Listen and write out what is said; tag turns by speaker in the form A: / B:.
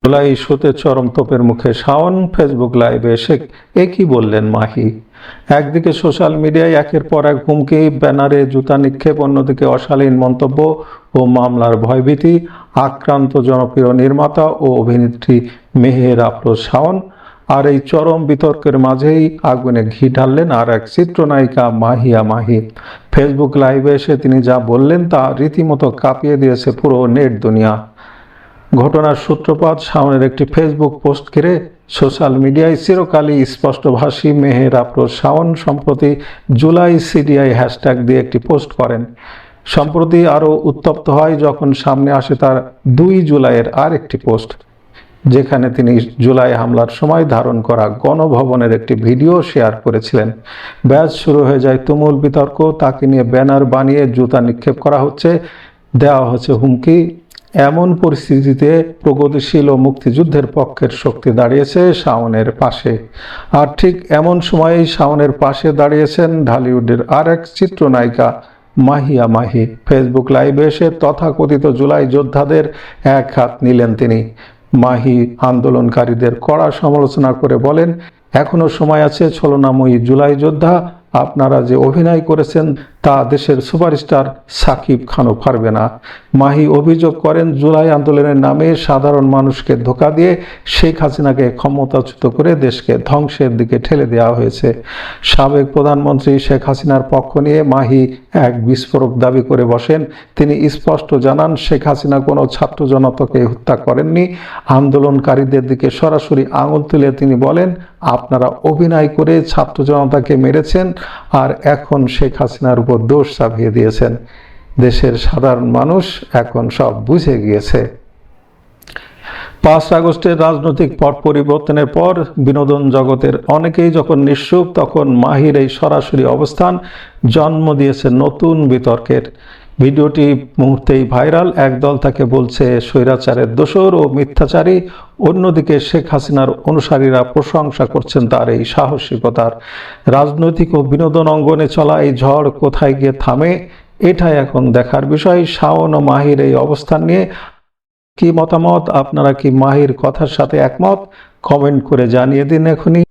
A: জুলাই ইস্যুতে চরম তোপের মুখে শাওন। ফেসবুক লাইভে এসে একই বললেন মাহি। একদিকে সোশ্যাল মিডিয়ায় একের পর এক হুমকি, ব্যানারে জুতা নিক্ষেপ, অন্যদিকে অশালীন মন্তব্য ও মামলার ভয়ভীতি। আক্রান্ত জনপ্রিয় নির্মাতা ও অভিনেত্রী মেহের আফরোজ শাওন। আর এই চরম বিতর্কের মাঝেই আগুনে ঘি ঢাললেন আর এক চিত্রনায়িকা মাহিয়া মাহি। ফেসবুক লাইভে এসে তিনি যা বললেন তা রীতিমতো কাঁপিয়ে দিয়েছে পুরো নেট দুনিয়া। ঘটনার সূত্রপাত শাওনের একটি ফেসবুক পোস্ট ঘিরে। সোশ্যাল মিডিয়ায় চিরকালই স্পষ্টভাষী মেহের আফরোজ শাওন সম্প্রতি জুলাই সিডিআই হ্যাশট্যাগ দিয়ে একটি পোস্ট করেন। সম্প্রতি আরও উত্তপ্ত হয় যখন সামনে আসে তার 2 জুলাইয়ের আরেকটি পোস্ট, যেখানে তিনি জুলাই হামলার সময় ধারণ করা গণভবনের একটি ভিডিও শেয়ার করেছিলেন। ব্যাস শুরু হয়ে যায় তুমুল বিতর্ক। তাকে নিয়ে ব্যানার বানিয়ে জুতা নিক্ষেপ করা হচ্ছে, দেওয়া হচ্ছে হুমকি। এমন পরিস্থিতিতে প্রগতিশীল ও মুক্তিযুদ্ধের পক্ষের শক্তি দাঁড়িয়েছে শাওনের পাশে। আর ঠিক এমন সময়েই শাওনের পাশে দাঁড়িয়েছেন ঢালিউডের আর এক চিত্রনায়িকা মাহিয়া মাহি। ফেসবুক লাইভে এসে তথাকথিত জুলাই যোদ্ধাদের এক হাত নিলেন তিনি। মাহি আন্দোলনকারীদের কড়া সমালোচনা করে বলেন, এখনো সময় আছে ছলনাময়ী জুলাই যোদ্ধা, আপনারা যে অভিনয় করেছেন তা দেশের সুপারস্টার সাকিব খানও পারবে না। মাহি অভিযোগ করেন, জুলাই আন্দোলনের নামে সাধারণ মানুষকে ধোঁকা দিয়ে শেখ হাসিনাকে ক্ষমতাচ্যুত করে দেশকে ধ্বংসের দিকে ঠেলে দেওয়া হয়েছে। সাবেক প্রধানমন্ত্রী শেখ হাসিনার পক্ষ নিয়ে মাহি এক বিস্ফোরক দাবি করে বসেন। তিনি স্পষ্ট জানান, শেখ হাসিনা কোনো ছাত্র জনতাকে হত্যা করেননি। আন্দোলনকারীদের দিকে সরাসরি আঙুল তুলে তিনি বলেন, আপনারা অভিনয় করে ছাত্র জনতাকে মেরেছেন আর এখন শেখ হাসিনার উপর দোষ চাপিয়ে দিয়েছেন। দেশের সাধারণ মানুষ এখন সব বুঝে গিয়েছে। 5 আগস্টের রাজনৈতিক পট পরিবর্তনের পর বিনোদন জগতের অনেকেই যখন নিশ্চুপ, তখন মাহির এই সরাসরি অবস্থান জন্ম দিয়েছে নতুন বিতর্কের। ভিডিওটি মুহূর্তেই ভাইরাল। একদল তাকে বলছে স্বৈরাচারের দোসর ও মিথ্যাচারী, অন্যদিকে শেখ হাসিনার অনুসারীরা প্রশংসা করছেন তার এই সাহসিকতার। রাজনৈতিক ও বিনোদন অঙ্গনে চলা এই ঝড় কোথায় গিয়ে থামে, এটাই এখন দেখার বিষয়। শাওন ও মাহির এই অবস্থান নিয়ে কি মতামত? আপনারা কি মাহির কথার সাথে একমত? কমেন্ট করে জানিয়ে দিন এখনই।